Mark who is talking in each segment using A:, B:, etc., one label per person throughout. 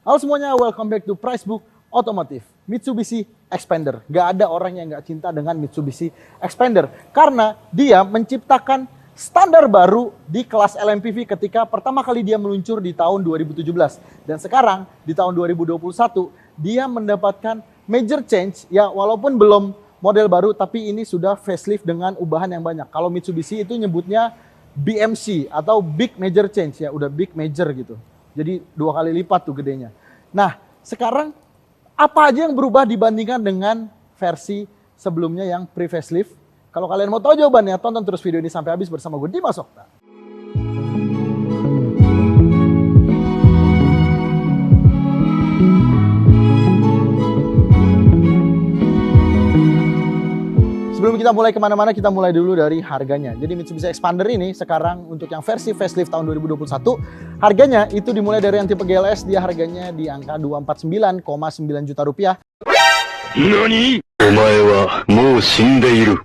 A: Halo semuanya, welcome back to Pricebook Otomotif. Mitsubishi Xpander. Gak ada orang yang gak cinta dengan Mitsubishi Xpander. Karena dia menciptakan standar baru di kelas LMPV ketika pertama kali dia meluncur di tahun 2017. Dan sekarang di tahun 2021 dia mendapatkan major change. Ya walaupun belum model baru tapi ini sudah facelift dengan ubahan yang banyak. Kalau Mitsubishi itu nyebutnya BMC atau Big Major Change ya. Udah big major gitu. Jadi 2 kali lipat tuh gedenya. Nah sekarang apa aja yang berubah dibandingkan dengan versi sebelumnya yang pre-facelift? Kalau kalian mau tahu jawabannya, tonton terus video ini sampai habis bersama gue, Dimas Okta. Sebelum kita mulai kemana-mana, kita mulai dulu dari harganya. Jadi Mitsubishi Xpander ini sekarang untuk yang versi facelift tahun 2021, harganya itu dimulai dari yang tipe GLS, dia harganya di angka 249,9 juta rupiah.
B: NANI? Omae wa mou shindeiru.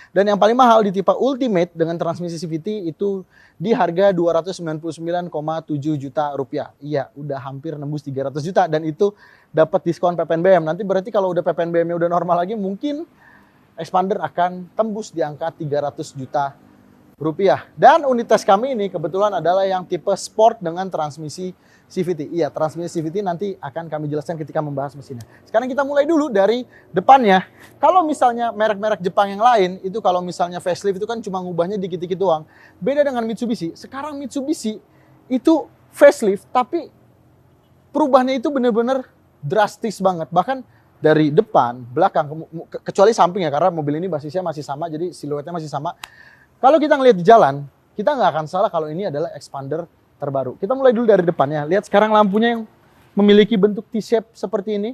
A: Dan yang paling mahal di tipe Ultimate dengan transmisi CVT itu di harga 299,7 juta rupiah. Iya, udah hampir nembus 300 juta dan itu dapat diskon PPNBM. Nanti berarti kalau udah PPNBM-nya udah normal lagi, mungkin Xpander akan tembus di angka 300 juta rupiah. Dan unit tes kami ini kebetulan adalah yang tipe Sport dengan transmisi CVT. Iya, transmisi CVT nanti akan kami jelaskan ketika membahas mesinnya. Sekarang kita mulai dulu dari depannya. Kalau misalnya merek-merek Jepang yang lain, itu kalau misalnya facelift itu kan cuma ngubahnya dikit-dikit doang. Beda dengan Mitsubishi. Sekarang Mitsubishi itu facelift, tapi perubahannya itu benar-benar drastis banget. Bahkan dari depan, belakang, kecuali samping ya, karena mobil ini basisnya masih sama, jadi siluetnya masih sama. Kalau kita ngelihat di jalan, kita nggak akan salah kalau ini adalah Xpander terbaru. Kita mulai dulu dari depannya. Lihat sekarang lampunya yang memiliki bentuk T-shape seperti ini.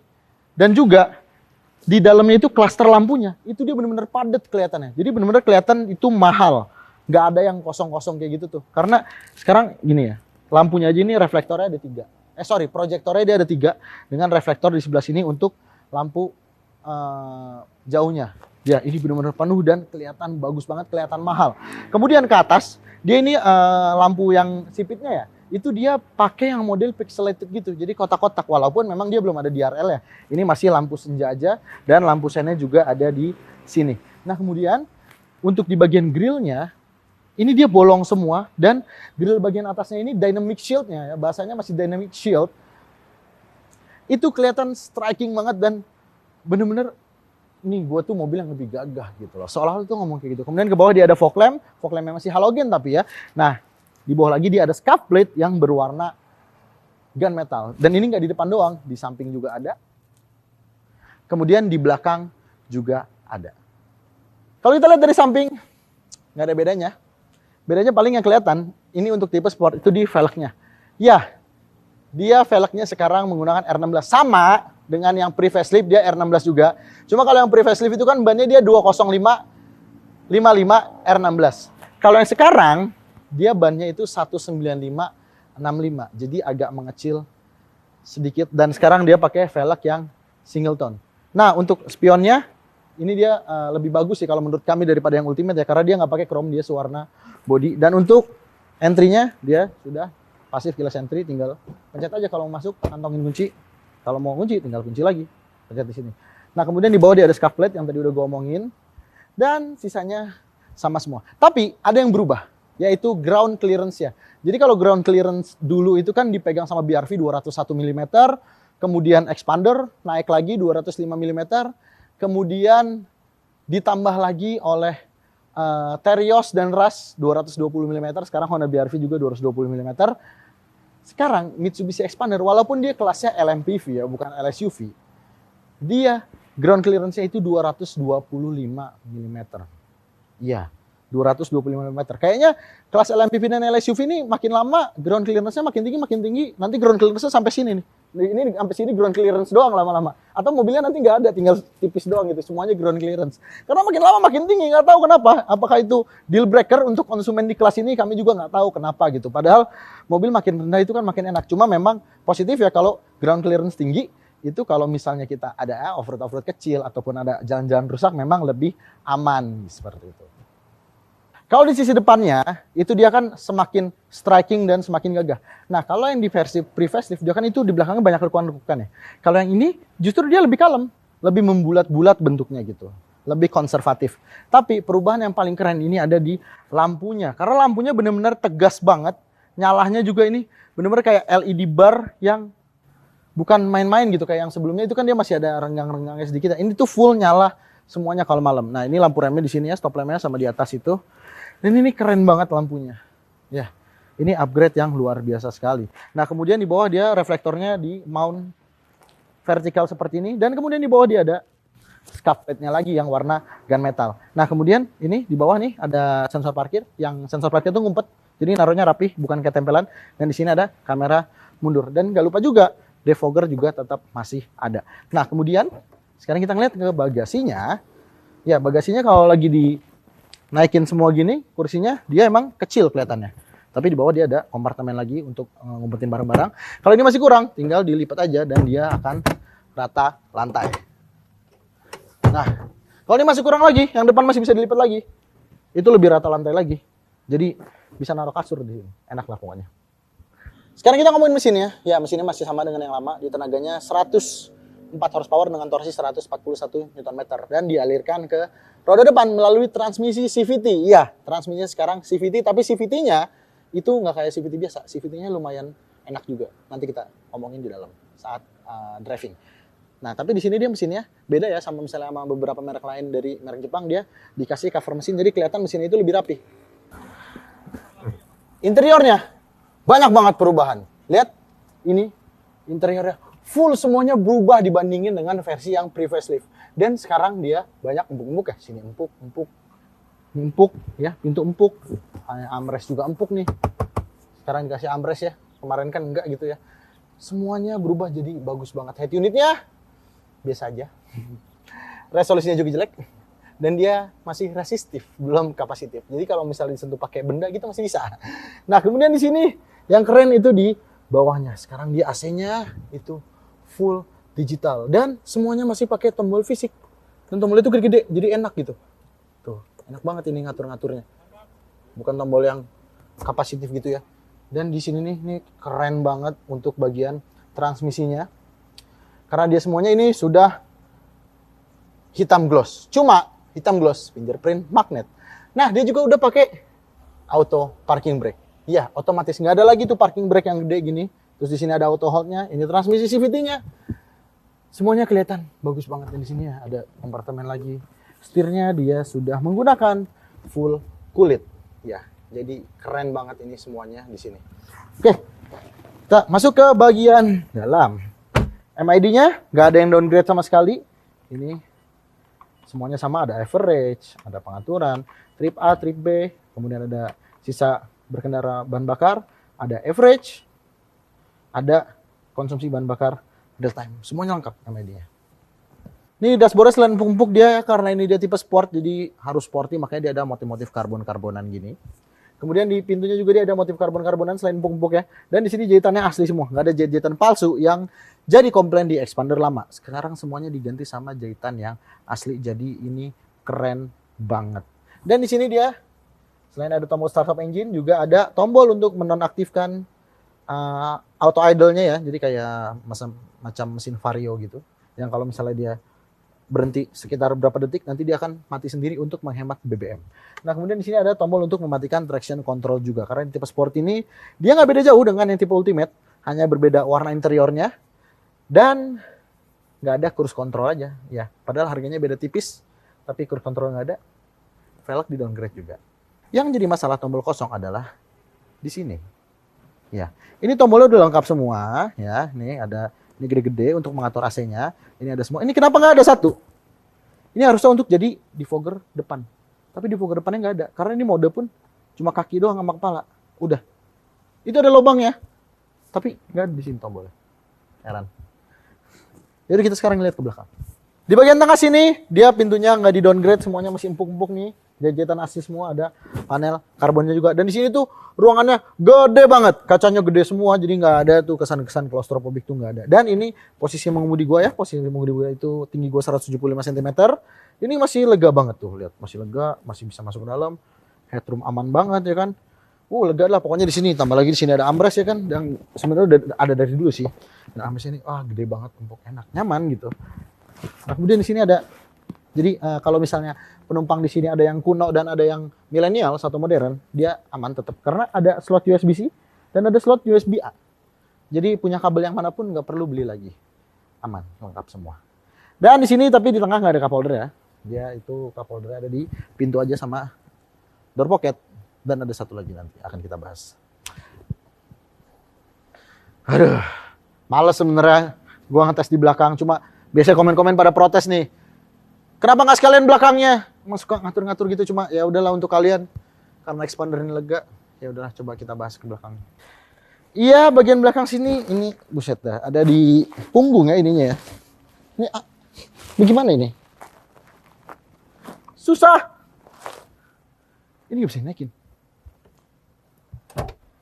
A: Dan juga di dalamnya itu klaster lampunya. Itu dia benar-benar padat kelihatannya. Jadi benar-benar kelihatan itu mahal. Nggak ada yang kosong-kosong kayak gitu tuh. Karena sekarang gini ya, lampunya aja ini reflektornya ada 3. Proyektornya dia ada 3. Dengan reflektor di sebelah sini untuk lampu jauhnya. Ya, ini benar-benar penuh dan kelihatan bagus banget, kelihatan mahal. Kemudian ke atas, dia ini lampu yang sipitnya ya, itu dia pakai yang model pixelated gitu. Jadi kotak-kotak, walaupun memang dia belum ada DRL ya. Ini masih lampu senja aja dan lampu sennya juga ada di sini. Nah, kemudian untuk di bagian grillnya, ini dia bolong semua dan grill bagian atasnya ini dynamic shieldnya ya, bahasanya masih dynamic shield. Itu kelihatan striking banget dan bener-bener ini gue tuh mobil yang lebih gagah gitu loh. Seolah-olah tuh ngomong kayak gitu. Kemudian ke bawah dia ada fog lampnya masih halogen tapi ya. Nah, di bawah lagi dia ada scuff plate yang berwarna gunmetal. Dan ini nggak di depan doang, di samping juga ada. Kemudian di belakang juga ada. Kalau kita lihat dari samping, nggak ada bedanya. Bedanya paling yang kelihatan, ini untuk tipe sport, itu di velgnya. Ya, dia velgnya sekarang menggunakan R16. Sama dengan yang pre-facelift, dia R16 juga. Cuma kalau yang pre-facelift itu kan bannya dia 205 R16. Kalau yang sekarang, dia bannya itu 195 65. Jadi agak mengecil sedikit. Dan sekarang dia pakai velg yang single tone. Nah, untuk spionnya, ini dia lebih bagus sih kalau menurut kami daripada yang Ultimate ya. Karena dia nggak pakai chrome, dia sewarna body. Dan untuk entry-nya, dia sudah pasif keyless entry, tinggal pencet aja kalau mau masuk, kantongin kunci. Kalau mau kunci, tinggal kunci lagi. Pencet di sini. Nah, kemudian di bawah dia ada scuff plate yang tadi udah gue omongin. Dan sisanya sama semua. Tapi ada yang berubah, yaitu ground clearance-nya. Jadi kalau ground clearance dulu itu kan dipegang sama BRV 201 mm. Kemudian Xpander naik lagi 205 mm. Kemudian ditambah lagi oleh Terios dan Rush 220 mm. Sekarang Honda BRV juga 220 mm. Sekarang Mitsubishi Xpander, walaupun dia kelasnya LMPV ya, bukan LSUV, dia ground clearance-nya itu 225 mm. Iya, 225 mm. Kayaknya kelas LMPV dan LSUV ini makin lama ground clearance-nya makin tinggi. Nanti ground clearance-nya sampai sini nih. Ini sampai sini ground clearance doang lama-lama. Atau mobilnya nanti nggak ada, tinggal tipis doang gitu. Semuanya ground clearance. Karena makin lama makin tinggi, nggak tahu kenapa. Apakah itu deal breaker untuk konsumen di kelas ini? Kami juga nggak tahu kenapa gitu. Padahal mobil makin rendah itu kan makin enak. Cuma memang positif ya kalau ground clearance tinggi, itu kalau misalnya kita ada off-road kecil ataupun ada jalan-jalan rusak memang lebih aman seperti itu. Kalau di sisi depannya itu dia kan semakin striking dan semakin gagah. Nah kalau yang di versi pre-facelift dia kan itu di belakangnya banyak lekukan-lekukan ya. Kalau yang ini justru dia lebih kalem, lebih membulat-bulat bentuknya gitu, lebih konservatif. Tapi perubahan yang paling keren ini ada di lampunya, karena lampunya benar-benar tegas banget. Nyalahnya juga ini benar-benar kayak LED bar yang bukan main-main gitu kayak yang sebelumnya itu kan dia masih ada renggang-renggangnya sedikit. Ini tuh full nyala semuanya kalau malam. Nah ini lampu remnya di sini ya, stop lampnya sama di atas itu. Dan ini keren banget lampunya. Ya, ini upgrade yang luar biasa sekali. Nah kemudian di bawah dia reflektornya di mount vertikal seperti ini. Dan kemudian di bawah dia ada scufflednya lagi yang warna gunmetal. Nah kemudian ini di bawah nih ada sensor parkir. Yang sensor parkir itu ngumpet. Jadi naruhnya rapih, bukan kayak tempelan. Dan di sini ada kamera mundur. Dan nggak lupa juga, defogger juga tetap masih ada. Nah kemudian sekarang kita ngeliat ke bagasinya. Ya bagasinya kalau lagi dinaikin semua gini, kursinya dia emang kecil kelihatannya. Tapi di bawah dia ada kompartemen lagi untuk ngumpetin barang-barang. Kalau ini masih kurang, tinggal dilipat aja dan dia akan rata lantai. Nah, kalau ini masih kurang lagi, yang depan masih bisa dilipat lagi. Itu lebih rata lantai lagi. Jadi bisa naruh kasur di sini. Enak lah pokoknya. Sekarang kita ngomongin mesinnya. Ya, mesinnya masih sama dengan yang lama. Di tenaganya 104 horsepower dengan torsi 141 Nm. Dan dialirkan ke roda depan melalui transmisi CVT. Iya, transmisinya sekarang CVT. Tapi CVT-nya itu nggak kayak CVT biasa. CVT-nya lumayan enak juga. Nanti kita ngomongin di dalam saat driving. Nah, tapi di sini dia mesinnya beda ya sama misalnya sama beberapa merek lain dari merek Jepang. Dia dikasih cover mesin, jadi kelihatan mesinnya itu lebih rapi. Interiornya banyak banget perubahan. Lihat, ini interiornya full semuanya berubah dibandingin dengan versi yang pre-facelift. Dan sekarang dia banyak empuk-empuk ya. Sini empuk ya, pintu empuk. Armrest juga empuk nih. Sekarang dikasih armrest ya. Kemarin kan enggak gitu ya. Semuanya berubah jadi bagus banget. Head unitnya biasa aja. Resolusinya juga jelek. Dan dia masih resistif, belum kapasitif. Jadi kalau misalnya disentuh pakai benda gitu masih bisa. Nah, kemudian di sini yang keren itu di bawahnya. Sekarang dia AC-nya itu full digital dan semuanya masih pakai tombol fisik. Dan tombol itu gede-gede, jadi enak gitu. Tuh, enak banget ini ngatur-ngaturnya. Bukan tombol yang kapasitif gitu ya. Dan di sini nih, ini keren banget untuk bagian transmisinya. Karena dia semuanya ini sudah hitam gloss. Cuma hitam gloss, fingerprint, magnet. Nah, dia juga udah pakai auto parking brake. Iya, otomatis nggak ada lagi tuh parking brake yang gede gini. Terus di sini ada auto hold-nya, ini transmisi CVT-nya. Semuanya kelihatan bagus banget. Dan di sini ya ada kompartemen lagi. Setirnya dia sudah menggunakan full kulit. Ya, jadi keren banget ini semuanya di sini. Oke, kita masuk ke bagian dalam. MID-nya nggak ada yang downgrade sama sekali. Ini semuanya sama, ada average, ada pengaturan, trip A, trip B, kemudian ada sisa berkendara bahan bakar, ada average, ada konsumsi bahan bakar real time. Semuanya lengkap MID-nya. Ini dashboardnya selain empuk-empuk dia karena ini dia tipe sport, jadi harus sporty, makanya dia ada motif-motif karbon-karbonan gini. Kemudian di pintunya juga dia ada motif karbon-karbonan selain empuk-empuk ya. Dan di sini jahitannya asli semua, nggak ada jahit-jahitan palsu yang jadi komplain di expander lama. Sekarang semuanya diganti sama jahitan yang asli, jadi ini keren banget. Dan di sini dia selain ada tombol startup engine juga ada tombol untuk menonaktifkan auto idle-nya ya. Jadi kayak macam mesin Vario gitu. Yang kalau misalnya dia berhenti sekitar berapa detik nanti dia akan mati sendiri untuk menghemat BBM. Nah, kemudian di sini ada tombol untuk mematikan traction control juga. Karena di tipe sport ini dia nggak beda jauh dengan yang tipe ultimate, hanya berbeda warna interiornya dan nggak ada cruise control aja ya. Padahal harganya beda tipis, tapi cruise control nggak ada. Velg di downgrade juga. Yang jadi masalah tombol kosong adalah di sini. Ya, ini tombolnya udah lengkap semua ya. Nih ada ini gede-gede untuk mengatur AC-nya. Ini ada semua. Ini kenapa nggak ada satu? Ini harusnya untuk jadi defogger depan. Tapi defogger depannya nggak ada. Karena ini mode pun cuma kaki doang sama kepala. Udah. Itu ada lubangnya. Tapi nggak ada di sini tombolnya. Heran. Jadi kita sekarang lihat ke belakang. Di bagian tengah sini, dia pintunya nggak di downgrade. Semuanya masih empuk-empuk nih. jajetan AC semua, ada panel karbonnya juga. Dan di sini tuh ruangannya gede banget, kacanya gede semua, jadi nggak ada tuh kesan-kesan klaustrofobik tuh nggak ada. Dan ini posisi mengemudi gua ya, posisi mengemudi gua itu tinggi gua 175 cm. Ini masih lega banget tuh, lihat masih lega, masih bisa masuk ke dalam. Headroom aman banget ya kan. Lega lah pokoknya di sini. Tambah lagi di sini ada armrest ya kan, yang sebenarnya udah ada dari dulu sih. Dan armrest ini gede banget, empuk, enak, nyaman gitu. Nah, kemudian di sini ada, jadi kalau misalnya penumpang di sini ada yang kuno dan ada yang milenial atau modern, dia aman tetap karena ada slot USB-C dan ada slot USB-A. Jadi punya kabel yang manapun nggak perlu beli lagi, aman, lengkap semua. Dan di sini tapi di tengah nggak ada cup holder ya, dia itu cup holder ada di pintu aja sama door pocket, dan ada satu lagi nanti akan kita bahas. Aduh, males sebenarnya gua ngetes di belakang, cuma biasanya komen-komen pada protes nih. Kenapa nggak sekalian belakangnya? Emang suka ngatur-ngatur gitu, cuma ya udahlah untuk kalian karena expander ini lega, ya udahlah coba kita bahas ke belakang. Iya, bagian belakang sini ini buset dah, ada di punggung ya ininya ya. Ini bagaimana ini? Susah. Ini nggak bisa naikin.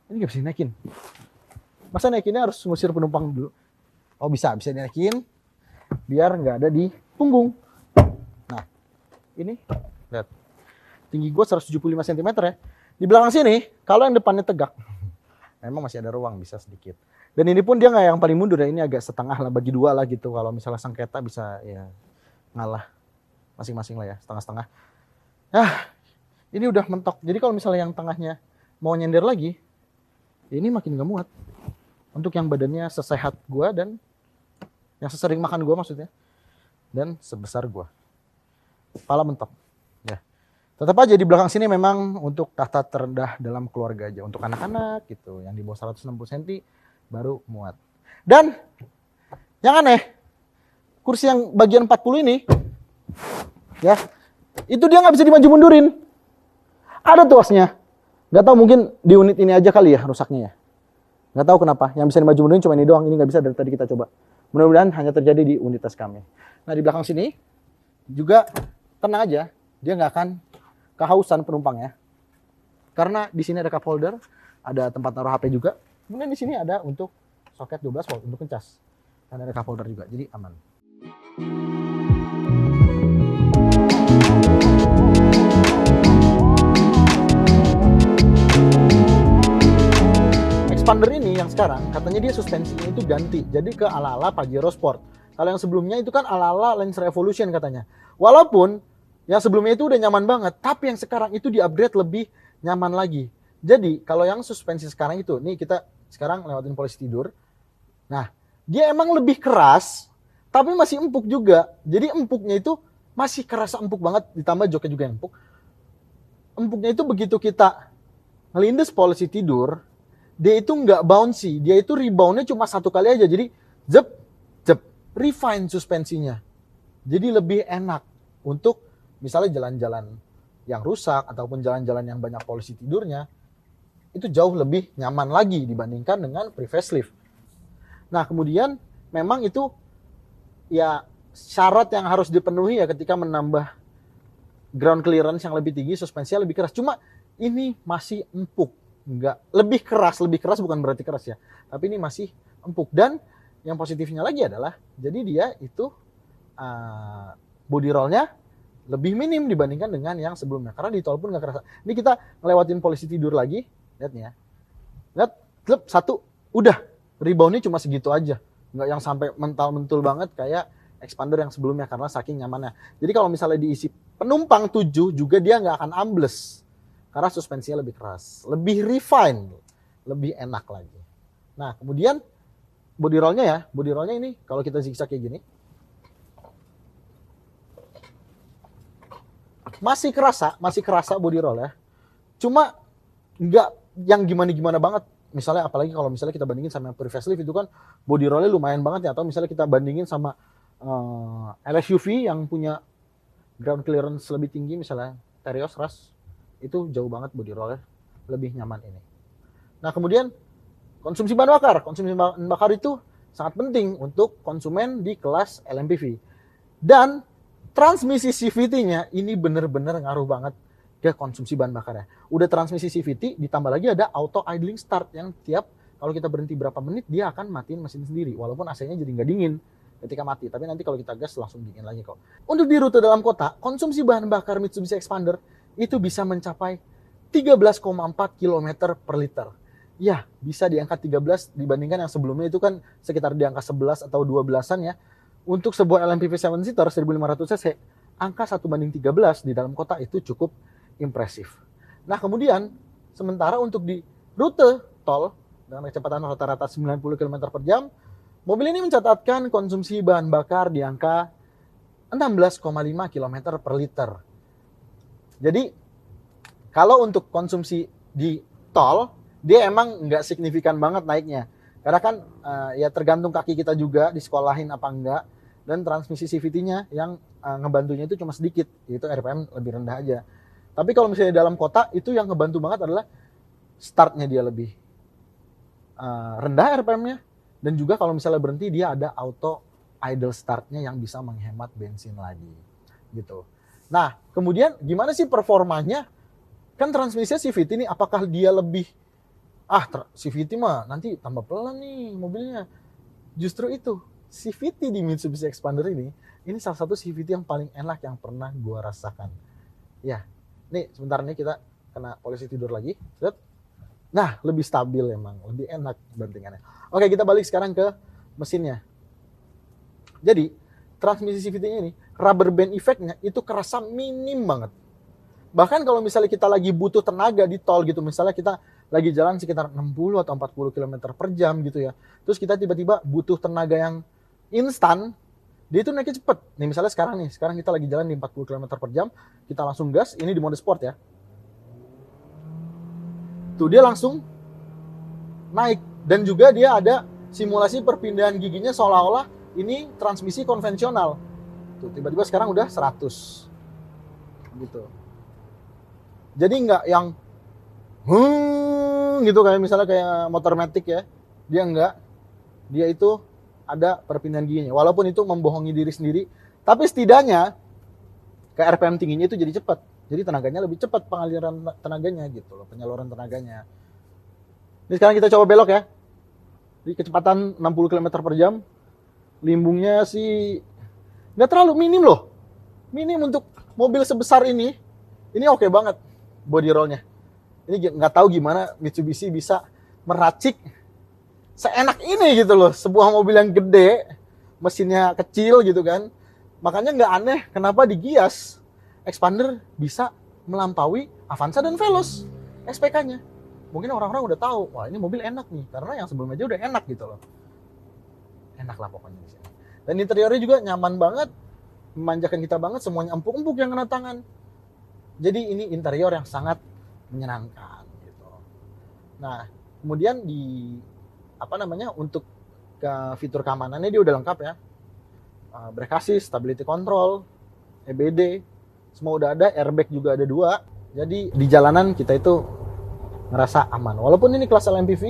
A: Ini nggak bisa naikin. Masa naikinnya harus ngusir penumpang dulu? Oh bisa dinaikin biar nggak ada di punggung. Nah, ini lihat. Tinggi gue 175 cm ya. Di belakang sini, kalau yang depannya tegak, memang masih ada ruang, bisa sedikit. Dan ini pun dia nggak yang paling mundur ya, ini agak setengah lah, bagi dua lah gitu. Kalau misalnya sengketa bisa ya ngalah masing-masing lah ya, setengah-setengah. Ini udah mentok. Jadi kalau misalnya yang tengahnya mau nyender lagi, ya ini makin gak muat. Untuk yang badannya sesehat gue dan yang sesering makan gue maksudnya, dan sebesar gue. Kepala mentok. Ya. Tetap aja di belakang sini memang untuk tahta terendah dalam keluarga aja. Untuk anak-anak gitu, yang di bawah 160 cm baru muat. Dan yang aneh, kursi yang bagian 40 ini, ya, itu dia nggak bisa dimaju mundurin. Ada tuasnya. Nggak tahu mungkin di unit ini aja kali ya rusaknya ya. Nggak tahu kenapa. Yang bisa dimaju mundurin cuma ini doang. Ini nggak bisa dari tadi kita coba. Mudah-mudahan hanya terjadi di unit tes kami. Nah di belakang sini juga tenang aja. Dia nggak akan kehausan penumpangnya. Karena di sini ada cup holder, ada tempat naruh HP juga. Kemudian di sini ada untuk soket 12 volt untuk ngecas. Dan ada cup holder juga. Jadi aman. Expander ini yang sekarang katanya dia suspensinya itu ganti, jadi ke ala-ala Pajero Sport. Kalau yang sebelumnya itu kan ala-ala Lancer Evolution katanya. Walaupun yang sebelumnya itu udah nyaman banget, tapi yang sekarang itu di-upgrade lebih nyaman lagi. Jadi kalau yang suspensi sekarang itu, nih kita sekarang lewatin polisi tidur. Nah, dia emang lebih keras, tapi masih empuk juga. Jadi empuknya itu masih kerasa empuk banget, ditambah joknya juga yang empuk. Empuknya itu begitu kita ngelindes polisi tidur, dia itu nggak bouncy, dia itu reboundnya cuma satu kali aja, jadi jep, refine suspensinya. Jadi lebih enak untuk misalnya jalan-jalan yang rusak ataupun jalan-jalan yang banyak polisi tidurnya, itu jauh lebih nyaman lagi dibandingkan dengan pre-facelift. Nah kemudian memang itu ya syarat yang harus dipenuhi ya ketika menambah ground clearance yang lebih tinggi, suspensinya lebih keras. Cuma ini masih empuk. Enggak, lebih keras bukan berarti keras ya, tapi ini masih empuk. Dan yang positifnya lagi adalah jadi dia itu body rollnya lebih minim dibandingkan dengan yang sebelumnya, karena di tol pun nggak kerasa. Ini kita ngelewatin polisi tidur lagi, lihat nih ya, lihat klep satu udah reboundnya cuma segitu aja, nggak yang sampai mental-mentul banget kayak expander yang sebelumnya karena saking nyamannya. Jadi kalau misalnya diisi penumpang 7 juga dia nggak akan ambles. Karena suspensinya lebih keras, lebih refine, lebih enak lagi. Nah, kemudian body rollnya ini kalau kita zigzag kayak gini, masih kerasa body roll ya. Cuma nggak yang gimana-gimana banget. Misalnya apalagi kalau misalnya kita bandingin sama pre-facelift itu kan body rollnya lumayan banget ya. Atau misalnya kita bandingin sama LSUV yang punya ground clearance lebih tinggi, misalnya Terios, Rush, itu jauh banget body rollnya, lebih nyaman ini. Nah kemudian konsumsi bahan bakar. Konsumsi bahan bakar itu sangat penting untuk konsumen di kelas LMPV. Dan transmisi CVT-nya ini bener-bener ngaruh banget. ke konsumsi bahan bakarnya. Udah transmisi CVT, ditambah lagi ada auto idling start yang tiap kalau kita berhenti berapa menit dia akan matiin mesin sendiri, walaupun AC-nya jadi nggak dingin ketika mati. Tapi nanti kalau kita gas langsung dingin lagi kok. Untuk di rute dalam kota, konsumsi bahan bakar Mitsubishi Expander itu bisa mencapai 13,4 km per liter. Ya, bisa di angka 13 dibandingkan yang sebelumnya itu kan sekitar di angka 11 atau 12-an ya. Untuk sebuah LMPV 7-seater 1500 cc, angka 1:13 di dalam kota itu cukup impresif. Nah, kemudian sementara untuk di rute tol dengan kecepatan rata-rata 90 km per jam, mobil ini mencatatkan konsumsi bahan bakar di angka 16,5 km per liter. Jadi, kalau untuk konsumsi di tol, dia emang nggak signifikan banget naiknya. Karena kan ya tergantung kaki kita juga disekolahin apa enggak, dan transmisi CVT-nya yang ngebantunya itu cuma sedikit, yaitu RPM lebih rendah aja. Tapi kalau misalnya dalam kota, itu yang ngebantu banget adalah startnya dia lebih rendah RPM-nya, dan juga kalau misalnya berhenti dia ada auto idle start-nya yang bisa menghemat bensin lagi gitu. Nah, kemudian gimana sih performanya? Kan transmisinya CVT nih, apakah dia lebih CVT mah nanti tambah pelan nih mobilnya. Justru itu, CVT di Mitsubishi Expander ini salah satu CVT yang paling enak yang pernah gua rasakan. Ya, nih sebentar nih kita kena polisi tidur lagi. Nah, lebih stabil emang, lebih enak bantingannya. Oke, kita balik sekarang ke mesinnya. Jadi, transmisi CVT-nya ini, rubber band effect-nya itu kerasa minim banget. Bahkan kalau misalnya kita lagi butuh tenaga di tol gitu, misalnya kita lagi jalan sekitar 60 atau 40 km per jam gitu ya. Terus kita tiba-tiba butuh tenaga yang instan, dia itu naiknya cepet. Nih misalnya sekarang kita lagi jalan di 40 km per jam, kita langsung gas, ini di mode sport ya. Tuh dia langsung naik. Dan juga dia ada simulasi perpindahan giginya seolah-olah ini transmisi konvensional. Tuh tiba-tiba sekarang udah 100. Gitu. Jadi nggak yang gitu kayak misalnya kayak motor matic ya. Dia nggak. Dia itu ada perpindahan giginya. Walaupun itu membohongi diri sendiri, tapi setidaknya ke RPM tingginya itu jadi cepat. Jadi tenaganya lebih cepat pengaliran tenaganya gitu loh, penyaluran tenaganya. Ini sekarang kita coba belok ya. Di kecepatan 60 km per jam. Limbungnya sih nggak terlalu minim loh. Minim untuk mobil sebesar ini. Ini oke banget body rollnya. Ini nggak tahu gimana Mitsubishi bisa meracik seenak ini gitu loh. Sebuah mobil yang gede, mesinnya kecil gitu kan. Makanya nggak aneh kenapa di Gias Expander bisa melampaui Avanza dan Veloz SPK-nya. Mungkin orang-orang udah tahu, wah ini mobil enak nih, karena yang sebelumnya aja udah enak gitu loh. Enak lah pokoknya di sini. Dan interiornya juga nyaman banget, memanjakan kita banget, semuanya empuk-empuk yang kena tangan. Jadi ini interior yang sangat menyenangkan gitu. Nah, kemudian untuk ke fitur keamanannya dia udah lengkap ya. Brake assist, stability control, EBD, semua udah ada, airbag juga ada 2. Jadi di jalanan kita itu ngerasa aman. Walaupun ini kelas LMPV,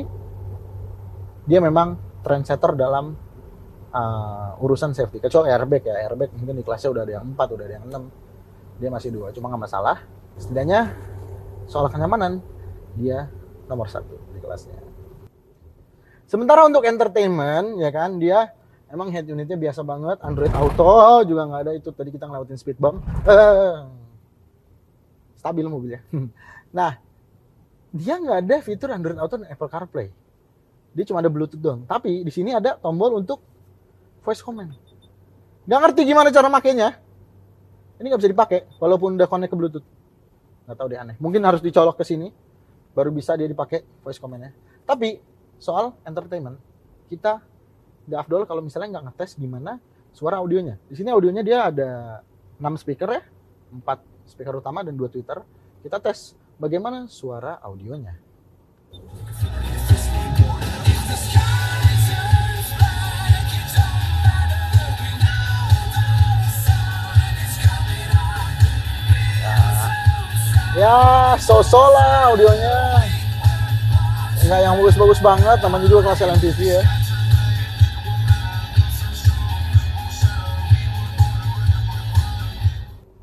A: dia memang trendsetter dalam urusan safety. Kecuali airbag ya, airbag mungkin di kelasnya udah ada yang 4, udah ada yang 6. Dia masih 2, cuma nggak masalah. Setidaknya soal kenyamanan dia nomor 1 di kelasnya. Sementara untuk entertainment ya kan, dia emang head unitnya biasa banget, Android Auto juga nggak ada. Itu tadi kita ngelewatin speed bump, stabil mobilnya. Nah, dia nggak ada fitur Android Auto dan Apple CarPlay. Dia cuma ada Bluetooth doang. Tapi di sini ada tombol untuk voice command. Nggak ngerti gimana cara makainya. Ini nggak bisa dipakai walaupun udah connect ke Bluetooth. Nggak tahu deh, aneh. Mungkin harus dicolok ke sini baru bisa dia dipakai voice command-nya. Tapi soal entertainment, kita nggak afdol kalau misalnya nggak ngetes gimana suara audionya. Di sini audionya dia ada 6 speaker ya, 4 speaker utama dan 2 tweeter. Kita tes bagaimana suara audionya. Ya, so-so lah audionya. Nggak yang bagus-bagus banget, namanya juga kelas LMPV ya.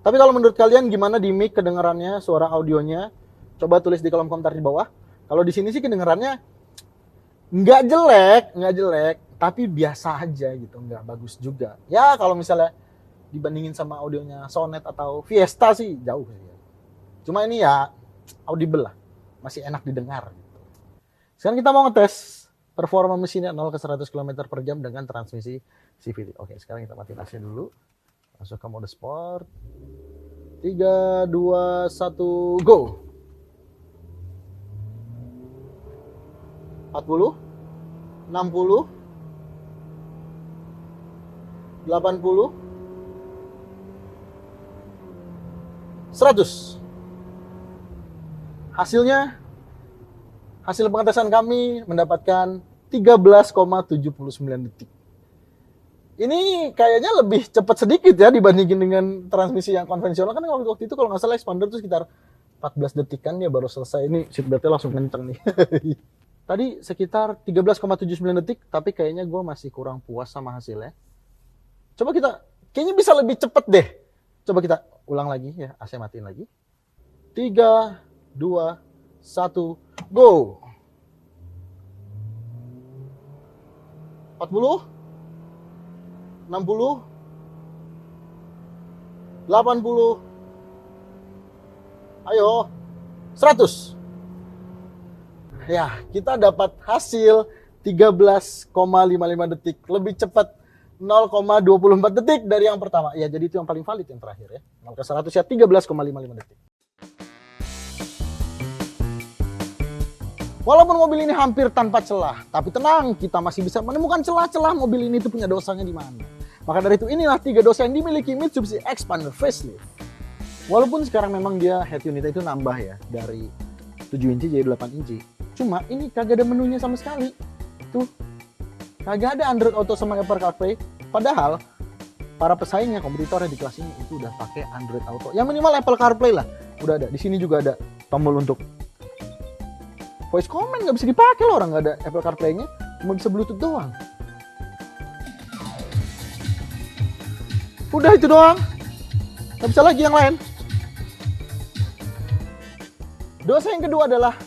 A: Tapi kalau menurut kalian gimana di mic kedengarannya, suara audionya? Coba tulis di kolom komentar di bawah. Kalau di sini sih kedengarannya nggak jelek, tapi biasa aja gitu, nggak bagus juga. Ya kalau misalnya dibandingin sama audionya Sonet atau Fiesta sih jauh sih. Cuma ini ya audible lah, masih enak didengar. Gitu. Sekarang kita mau ngetes performa mesinnya 0 ke 100 km per jam dengan transmisi CVT. Oke, sekarang kita matiin AC dulu. Masuk ke mode sport. 3, 2, 1, go! 40, 60, 80, 100. Hasil pengetesan kami mendapatkan 13,79 detik. Ini kayaknya lebih cepat sedikit ya dibandingin dengan transmisi yang konvensional. Kan waktu itu kalau nggak salah expander itu sekitar 14 detikan dia baru selesai. Ini seatbeltnya langsung kenceng nih. Tadi sekitar 13,79 detik, tapi kayaknya gue masih kurang puas sama hasilnya. Coba kayaknya bisa lebih cepet deh. Coba kita ulang lagi ya, AC matiin lagi. 3, 2, 1, go! 40, 60, 80, ayo, 100. Ya, kita dapat hasil 13,55 detik. Lebih cepat 0,24 detik dari yang pertama. Ya, jadi itu yang paling valid yang terakhir ya. 0 ke 100 ya 13,55 detik. Walaupun mobil ini hampir tanpa celah, tapi tenang, kita masih bisa menemukan celah-celah mobil ini itu punya dosanya di mana. Maka dari itu inilah 3 dosa yang dimiliki Mitsubishi Xpander Facelift. Walaupun sekarang memang dia head unitnya itu nambah ya, dari 7 inci jadi 8 inci. Cuma ini kagak ada menunya sama sekali. Tuh, kagak ada Android Auto sama Apple CarPlay. Padahal para pesaingnya, kompetitornya di kelas ini itu udah pakai Android Auto. Yang minimal Apple CarPlay lah, udah ada. Di sini juga ada tombol untuk voice command, nggak bisa dipakai loh, orang nggak ada Apple CarPlay-nya, cuma bisa Bluetooth doang. Udah itu doang, nggak bisa lagi yang lain. Dosa yang kedua adalah,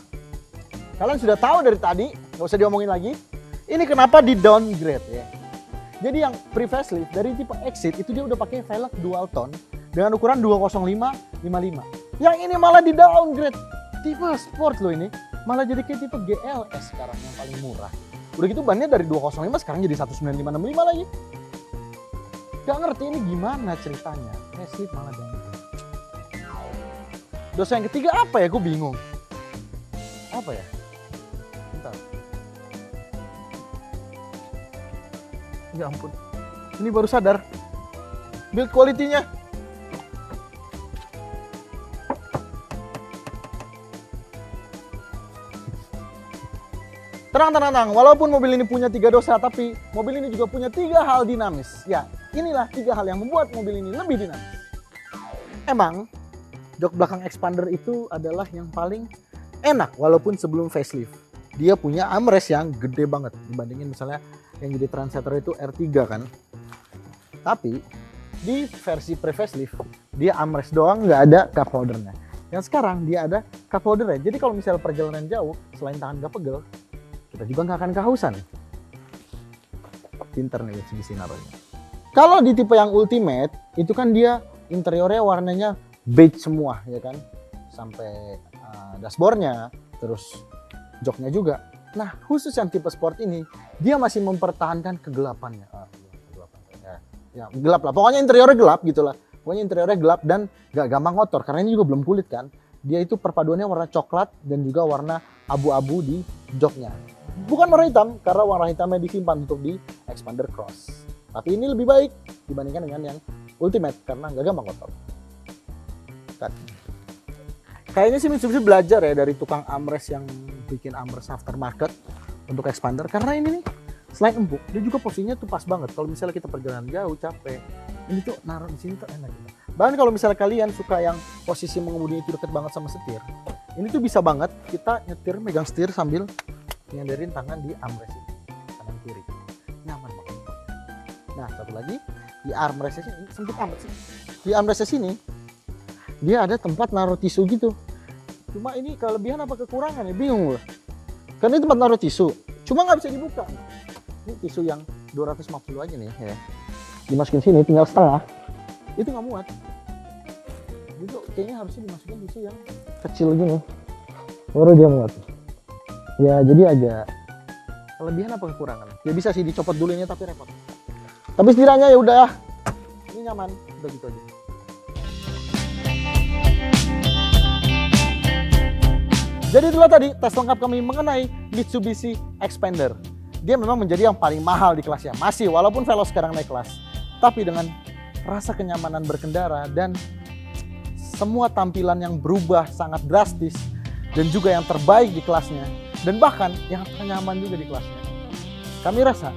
A: kalian sudah tahu dari tadi, nggak usah diomongin lagi. Ini kenapa di downgrade ya. Jadi yang pre-facelift dari tipe Exit itu dia udah pakai velg dual tone dengan ukuran 205/55. Yang ini malah di downgrade, tipe sport loh ini. Malah jadi kayak tipe GLS sekarang yang paling murah. Udah gitu bannya dari 205 sekarang jadi 195/65 lagi. Gak ngerti ini gimana ceritanya. Facelift malah downgrade. Dosa yang ketiga apa ya? Gue bingung. Apa ya? Bentar. Ya ampun. Ini baru sadar. Build quality-nya. Tenang. Walaupun mobil ini punya 3 dosa, tapi mobil ini juga punya 3 hal dinamis. Ya, inilah 3 hal yang membuat mobil ini lebih dinamis. Emang, jok belakang Xpander itu adalah yang paling enak walaupun sebelum facelift. Dia punya armrest yang gede banget dibandingin misalnya yang jadi trendsetter itu R3 kan. Tapi di versi pre-facelift dia armrest doang, nggak ada cup holdernya. Yang sekarang dia ada cup holdernya. Jadi kalau misalnya perjalanan jauh, selain tangan nggak pegel, kita juga nggak akan kehausan. Pinter nih Mitsubishi naruhnya. Kalau di tipe yang Ultimate, itu kan dia interiornya warnanya beige semua ya kan. Sampai dashboardnya, terus joknya juga. Nah khusus yang tipe sport ini, dia masih mempertahankan kegelapannya. Ya, gelap lah. Pokoknya interiornya gelap gitu lah. Pokoknya interiornya gelap dan nggak gampang kotor. Karena ini juga belum kulit kan. Dia itu perpaduannya warna coklat dan juga warna abu-abu di joknya. Bukan warna hitam, karena warna hitamnya disimpan untuk di Xpander Cross. Tapi ini lebih baik dibandingkan dengan yang Ultimate karena nggak gampang kotor. Kan. Kayaknya sih Mitsubishi belajar ya dari tukang armrest yang bikin armrest aftermarket untuk Xpander. Karena ini nih, selain empuk, dia juga posisinya tuh pas banget. Kalau misalnya kita perjalanan jauh, capek, ini tuh naruh di sini tuh enak gitu. Bahkan kalau misalnya kalian suka yang posisi mengemudi itu dekat banget sama setir, ini tuh bisa banget kita nyetir, megang setir sambil nyandarin tangan di armrest ini, kanan kiri, nyaman banget. Nah satu lagi di armrest sini, sempit amat sih. Di armrest sini dia ada tempat naruh tisu gitu. Cuma ini kelebihan apa kekurangan ya, bingung gue. Karena ini tempat naruh tisu, cuma nggak bisa dibuka. Ini tisu yang 250 aja nih ya. Dimasukin sini tinggal setengah, itu nggak muat. Itu kayaknya harusnya dimasukin tisu yang kecil gini, baru dia muat. Ya jadi agak kelebihan apa kekurangan? Ya bisa sih dicopot dulu ini tapi repot. Tapi setidaknya ya udah, ini nyaman, udah gitu aja. Jadi itulah tadi tes lengkap kami mengenai Mitsubishi Xpander. Dia memang menjadi yang paling mahal di kelasnya, masih walaupun Veloz sekarang naik kelas. Tapi dengan rasa kenyamanan berkendara dan semua tampilan yang berubah sangat drastis dan juga yang terbaik di kelasnya dan bahkan yang ternyaman juga di kelasnya. Kami rasa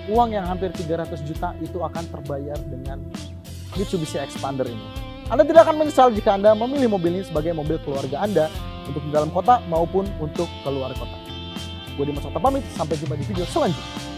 A: uang yang hampir 300 juta itu akan terbayar dengan Mitsubishi Xpander ini. Anda tidak akan menyesal jika Anda memilih mobil ini sebagai mobil keluarga Anda untuk di dalam kota maupun untuk keluar kota. Gue Dimas Okta pamit, sampai jumpa di video selanjutnya.